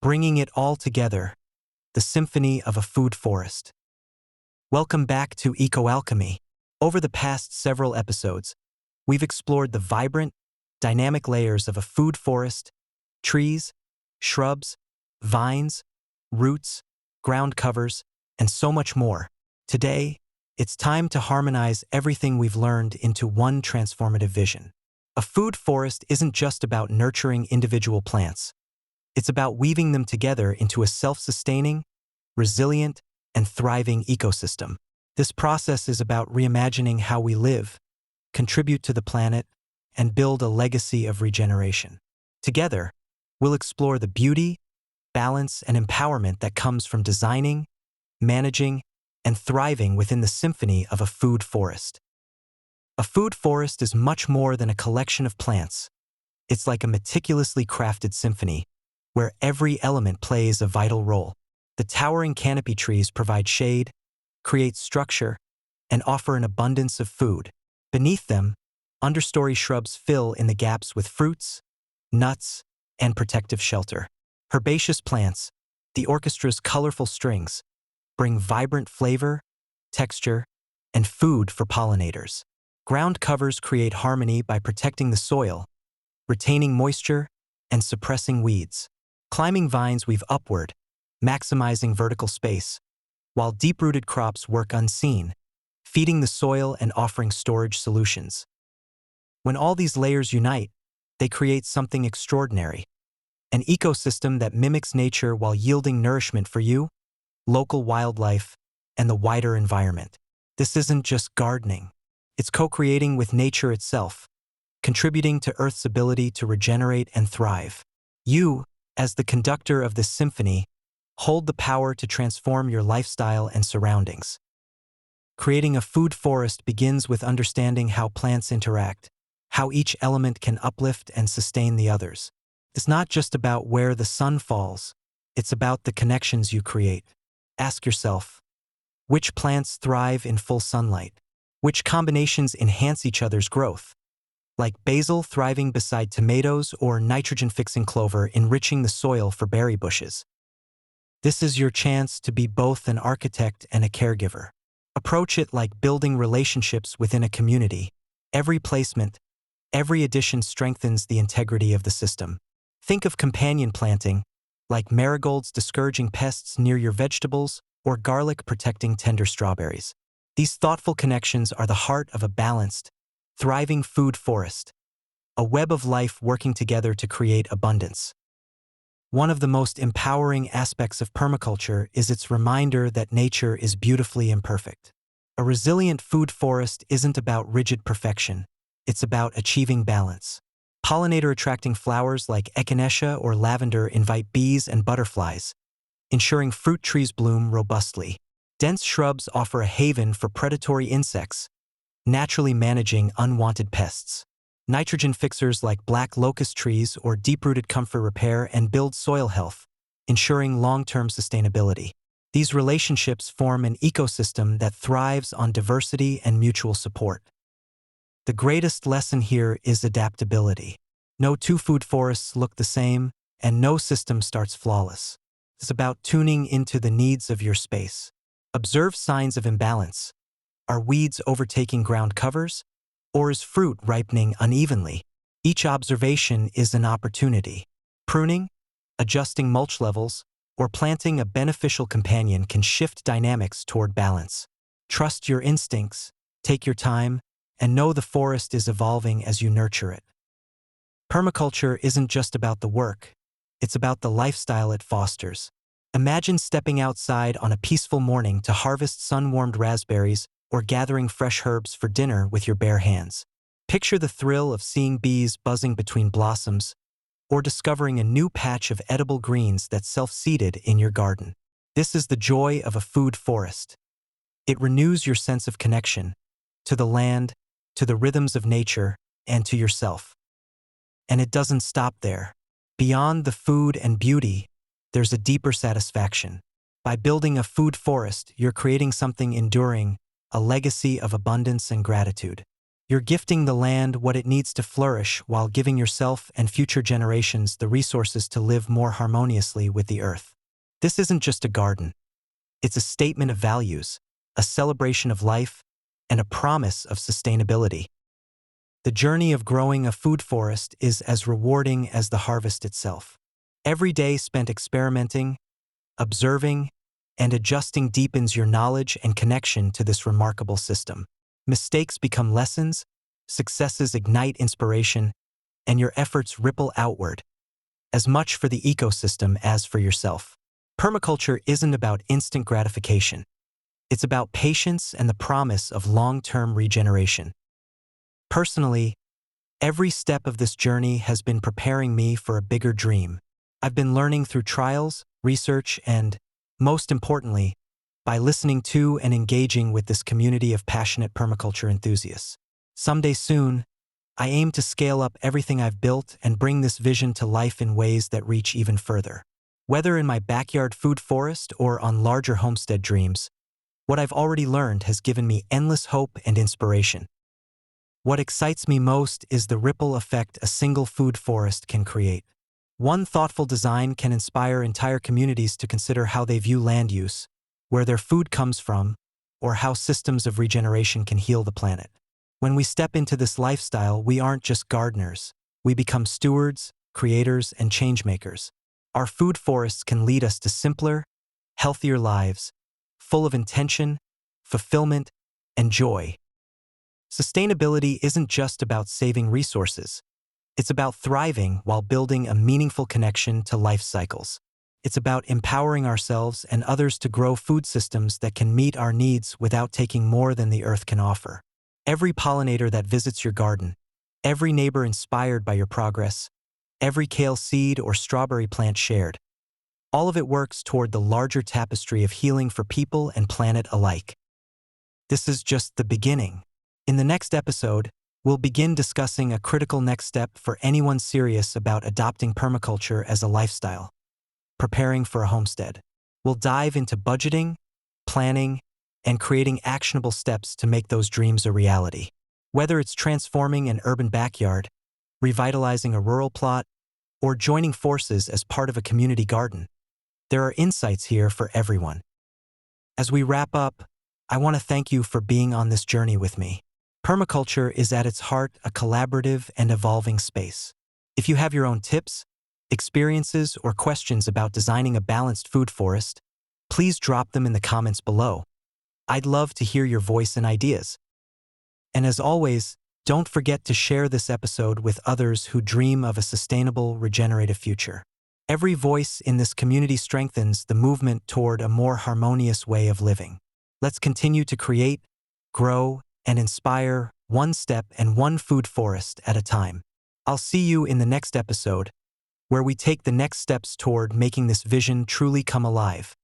bringing it all together, the symphony of a food forest. Welcome back to EcoAlchemy. Over the past several episodes, we've explored the vibrant, dynamic layers of a food forest: trees, shrubs, vines, roots, ground covers, and so much more. Today, it's time to harmonize everything we've learned into one transformative vision. A food forest isn't just about nurturing individual plants. It's about weaving them together into a self-sustaining, resilient, and thriving ecosystem. This process is about reimagining how we live, contribute to the planet, and build a legacy of regeneration. Together, we'll explore the beauty, balance, and empowerment that comes from designing, managing, and thriving within the symphony of a food forest. A food forest is much more than a collection of plants. It's like a meticulously crafted symphony, where every element plays a vital role. The towering canopy trees provide shade, create structure, and offer an abundance of food. Beneath them, understory shrubs fill in the gaps with fruits, nuts, and protective shelter. Herbaceous plants, the orchestra's colorful strings, bring vibrant flavor, texture, and food for pollinators. Ground covers create harmony by protecting the soil, retaining moisture, and suppressing weeds. Climbing vines weave upward, maximizing vertical space, while deep-rooted crops work unseen, feeding the soil and offering storage solutions. When all these layers unite, they create something extraordinary: an ecosystem that mimics nature while yielding nourishment for you, local wildlife, and the wider environment. This isn't just gardening. It's co-creating with nature itself, contributing to Earth's ability to regenerate and thrive. You, as the conductor of this symphony, hold the power to transform your lifestyle and surroundings. Creating a food forest begins with understanding how plants interact, how each element can uplift and sustain the others. It's not just about where the sun falls, it's about the connections you create. Ask yourself, which plants thrive in full sunlight? Which combinations enhance each other's growth? Like basil thriving beside tomatoes or nitrogen-fixing clover enriching the soil for berry bushes. This is your chance to be both an architect and a caregiver. Approach it like building relationships within a community. Every placement, every addition strengthens the integrity of the system. Think of companion planting, like marigolds discouraging pests near your vegetables or garlic protecting tender strawberries. These thoughtful connections are the heart of a balanced, thriving food forest, a web of life working together to create abundance. One of the most empowering aspects of permaculture is its reminder that nature is beautifully imperfect. A resilient food forest isn't about rigid perfection, it's about achieving balance. Pollinator-attracting flowers like echinacea or lavender invite bees and butterflies, ensuring fruit trees bloom robustly. Dense shrubs offer a haven for predatory insects, naturally managing unwanted pests. Nitrogen fixers like black locust trees or deep-rooted comfort repair and build soil health, ensuring long-term sustainability. These relationships form an ecosystem that thrives on diversity and mutual support. The greatest lesson here is adaptability. No two food forests look the same, and no system starts flawless. It's about tuning into the needs of your space. Observe signs of imbalance. Are weeds overtaking ground covers? Or is fruit ripening unevenly? Each observation is an opportunity. Pruning, adjusting mulch levels, or planting a beneficial companion can shift dynamics toward balance. Trust your instincts, take your time, and know the forest is evolving as you nurture it. Permaculture isn't just about the work, it's about the lifestyle it fosters. Imagine stepping outside on a peaceful morning to harvest sun-warmed raspberries or gathering fresh herbs for dinner with your bare hands. Picture the thrill of seeing bees buzzing between blossoms or discovering a new patch of edible greens that's self-seeded in your garden. This is the joy of a food forest. It renews your sense of connection to the land, to the rhythms of nature, and to yourself. And it doesn't stop there. Beyond the food and beauty, there's a deeper satisfaction. By building a food forest, you're creating something enduring, a legacy of abundance and gratitude. You're gifting the land what it needs to flourish while giving yourself and future generations the resources to live more harmoniously with the earth. This isn't just a garden. It's a statement of values, a celebration of life, and a promise of sustainability. The journey of growing a food forest is as rewarding as the harvest itself. Every day spent experimenting, observing, and adjusting deepens your knowledge and connection to this remarkable system. Mistakes become lessons, successes ignite inspiration, and your efforts ripple outward, as much for the ecosystem as for yourself. Permaculture isn't about instant gratification. It's about patience and the promise of long-term regeneration. Personally, every step of this journey has been preparing me for a bigger dream. I've been learning through trials, research, and, most importantly, by listening to and engaging with this community of passionate permaculture enthusiasts. Someday soon, I aim to scale up everything I've built and bring this vision to life in ways that reach even further. Whether in my backyard food forest or on larger homestead dreams, what I've already learned has given me endless hope and inspiration. What excites me most is the ripple effect a single food forest can create. One thoughtful design can inspire entire communities to consider how they view land use, where their food comes from, or how systems of regeneration can heal the planet. When we step into this lifestyle, we aren't just gardeners. We become stewards, creators, and changemakers. Our food forests can lead us to simpler, healthier lives, full of intention, fulfillment, and joy. Sustainability isn't just about saving resources. It's about thriving while building a meaningful connection to life cycles. It's about empowering ourselves and others to grow food systems that can meet our needs without taking more than the earth can offer. Every pollinator that visits your garden, every neighbor inspired by your progress, every kale seed or strawberry plant shared, all of it works toward the larger tapestry of healing for people and planet alike. This is just the beginning. In the next episode, we'll begin discussing a critical next step for anyone serious about adopting permaculture as a lifestyle. Preparing for a homestead. We'll dive into budgeting, planning, and creating actionable steps to make those dreams a reality. Whether it's transforming an urban backyard, revitalizing a rural plot, or joining forces as part of a community garden, there are insights here for everyone. As we wrap up, I want to thank you for being on this journey with me. Permaculture is at its heart a collaborative and evolving space. If you have your own tips, experiences, or questions about designing a balanced food forest, please drop them in the comments below. I'd love to hear your voice and ideas. And as always, don't forget to share this episode with others who dream of a sustainable, regenerative future. Every voice in this community strengthens the movement toward a more harmonious way of living. Let's continue to create, grow, and inspire one step and one food forest at a time. I'll see you in the next episode, where we take the next steps toward making this vision truly come alive.